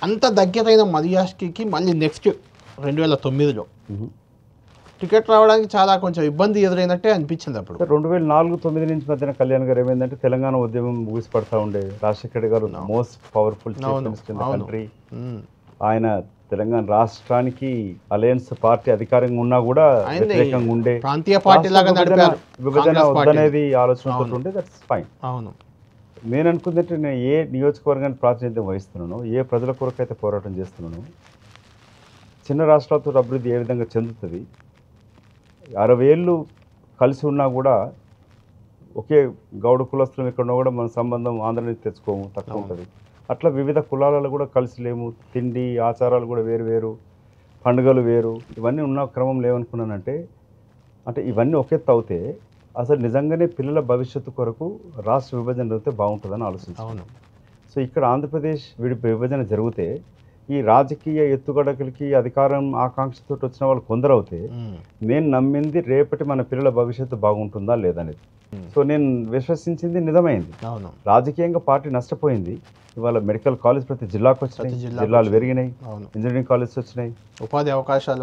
అంత దగ్గరైన మదియాష్కి మళ్ళీ నెక్స్ట్ 2009లో టికెట్ రావడానికి చాలా కొంచెం ఇబ్బంది ఎదురైనట్టే అనిపించింది అప్పుడు. 2004-9 నుంచి మధ్యన కళ్యాణ్ గారు ఏమైందంటే తెలంగాణ ఉద్యమం ముగిసిపడతా ఉండే. రాజశేఖర్ గారు most powerful chief minister in the country. ఆయన తెలంగాణ రాష్ట్రానికి అలయన్స్ పార్టీ అధికారంగా ఉన్నా కూడా వ్యతిరేకంగా ఉండే, ప్రాంతీయ పార్టీ లాగా నడిపారు. విభజన వద్దనేది ఆలోచనతో ఉండే. That's fine. అవును. నేను అనుకుందంటే నేను ఏ నియోజకవర్గానికి ప్రాతినిధ్యం వహిస్తున్నానో, ఏ ప్రజల కొరకు అయితే పోరాటం చేస్తున్నానో, చిన్న రాష్ట్రాలతో అభివృద్ధి ఏ విధంగా చెందుతుంది, 60 ఏళ్ళు కలిసి ఉన్నా కూడా ఒకే గౌడ కులస్తులం ఎక్కడన్నా కూడా మన సంబంధం ఆంధ్ర నుంచి తెచ్చుకోము, తక్కువ ఉంటుంది. అట్లా వివిధ కులాలలో కూడా కలిసి లేము, తిండి ఆచారాలు కూడా వేరు వేరు, పండుగలు వేరు, ఇవన్నీ ఉన్న క్రమం లేవనుకున్నానంటే అంటే ఇవన్నీ ఒకెత్తు అవుతే అసలు నిజంగానే పిల్లల భవిష్యత్తు కొరకు రాష్ట్ర విభజన జరిగితే బాగుంటుందని ఆలోచించాను. సో ఇక్కడ ఆంధ్రప్రదేశ్ విభజన జరిగితే ఈ రాజకీయ ఎత్తుగడకలకి అధికారం ఆకాంక్షతో వచ్చిన వాళ్ళు కొందరు అవుతే నేను నమ్మింది రేపటి మన పిల్లల భవిష్యత్తు బాగుంటుందా లేదనేది. సో నేను విశ్వసించింది నిజమైంది. రాజకీయంగా పార్టీ నష్టపోయింది. ఇవాళ మెడికల్ కాలేజ్ ప్రతి జిల్లాకు వచ్చినాయి, జిల్లాలు పెరిగినాయి, ఇంజనీరింగ్ కాలేజ్ వచ్చినాయి, ఉపాధి అవకాశాలు.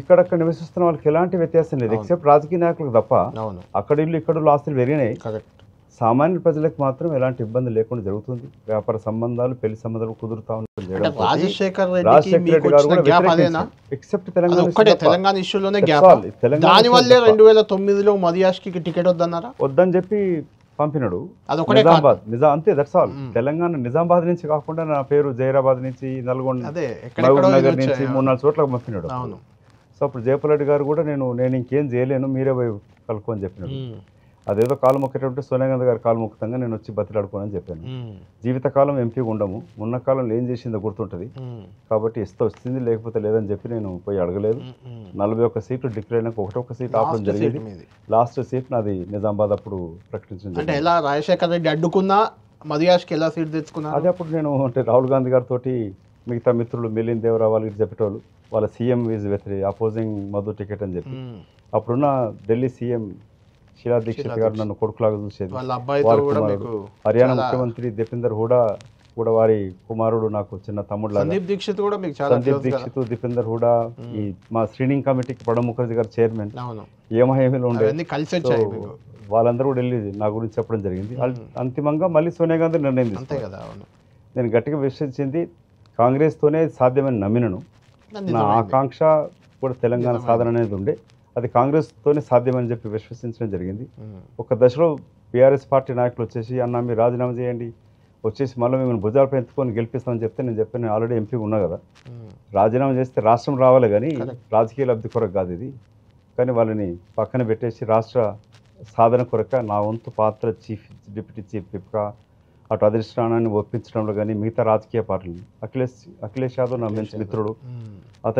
ఇక్కడక్కడ నివసిస్తున్న వాళ్ళకి ఎలాంటి వ్యత్యాసం లేదు, ఎక్సెప్ట్ రాజకీయ నాయకులకు తప్ప. అక్కడ ఇల్లు ఇక్కడ ఆస్తులు పెరిగినాయి. సామాన్య ప్రజలకు మాత్రం ఎలాంటి ఇబ్బంది లేకుండా జరుగుతుంది. వ్యాపార సంబంధాలు, పెళ్లి సంబంధాలు కుదురుతా ఉన్నాయి. రాజశేఖర్ రెడ్డి గారు కూడా ఎక్సెప్ట్ తెలంగాణ ఇష్యూలోనే గ్యాప్. దానివల్లే 2009లో మదియాష్కి టికెట్ వద్దని చెప్పి పంపినాడు. నిజామాబాద్ అంతే, దట్స్ ఆల్. తెలంగాణ నిజామాబాద్ నుంచి కాకుండా నా పేరు జైరాబాద్ నుంచి, నల్గొండ, మహబూబ్ నగర్ నుంచి 3-4 చోట్ల పంపినాడు. సో అప్పుడు జయపాల్ రెడ్డి గారు కూడా నేను ఇంకేం చేయలేను, మీరే పోయి కలుపు అని చెప్పినాడు. అదేదో కాలు మొక్కేటంటే సోనియా గాంధీ గారు కాలు మొక్కుతంగా నేను వచ్చి బతిలాడుకోనని చెప్పాను. జీవితకాలం ఎంపీగా ఉండము, ఉన్న కాలంలో ఏం చేసిందో గుర్తుంటుంది కాబట్టి ఇస్తే వచ్చింది, లేకపోతే లేదని చెప్పి నేను పోయి అడగలేదు. 41 సీట్లు డిక్లేర్ అయినాక 1 సీట్ ఆపడం జరిగింది. లాస్ట్ సీట్ నాది నిజామాబాద్ అప్పుడు ప్రకటించింది. అంటే ఎలా రాజశేఖర్ రెడ్డి అడ్డుకున్నా మదియాష్కి ఎలా సీట్ తెచ్చుకున్నా? అదే అప్పుడు నేను అంటే రాహుల్ గాంధీ గారితో మిగతా మిత్రులు మిలింద్ దేవరా వాళ్ళకి చెప్పేటోళ్ళు, వాళ్ళ CM is opposing Madhu ticket అని చెప్పి. అప్పుడున్న ఢిల్లీ సీఎం శీలా దీక్షిత్ గారు నన్ను కొడుకులాగా చూసేది. హర్యానా ముఖ్యమంత్రి దీపేందర్ హూడా కూడా వారి కుమారుడు నాకు చిన్న తమ్ముడు. సందీప్ దీక్షిత్, దీపేందర్ హూడా, ఈ మా స్క్రీనింగ్ కమిటీకి ప్రణబ్ ముఖర్జీ గారు చైర్మన్, ఏమహేమిలో ఉండే వాళ్ళందరూ కూడా వెళ్ళి నా గురించి చెప్పడం జరిగింది. అంతిమంగా మళ్ళీ సోనియా గాంధీ నిర్ణయం తీసుకున్నారు. నేను గట్టిగా విశ్వసించింది కాంగ్రెస్తోనే సాధ్యమని నమ్మినను. నా ఆకాంక్ష కూడా తెలంగాణ సాధన అనేది ఉండే, అది కాంగ్రెస్తోనే సాధ్యమని చెప్పి విశ్వసించడం జరిగింది. ఒక దశలో బీఆర్ఎస్ పార్టీ నాయకులు వచ్చేసి అన్న మీరు రాజీనామా చేయండి, వచ్చేసి మళ్ళీ మిమ్మల్ని భుజాలపై ఎత్తుకొని గెలిపిస్తామని చెప్తే నేను చెప్పాను, నేను ఆల్రెడీ ఎంపీ ఉన్నా కదా, రాజీనామా చేస్తే రాష్ట్రం రావాలి కానీ రాజకీయ లబ్ధి కొరకు కాదు ఇది. కానీ వాళ్ళని పక్కన పెట్టేసి రాష్ట్ర సాధన కొరక నా వంతు పాత్ర డిప్యూటీ చీఫ్ విప్గా అటు అధిష్టానాన్ని ఒప్పించడంలో కానీ మిగతా రాజకీయ పార్టీలు, అఖిలేష్ యాదవ్ నా మంచి మిత్రుడు, అతను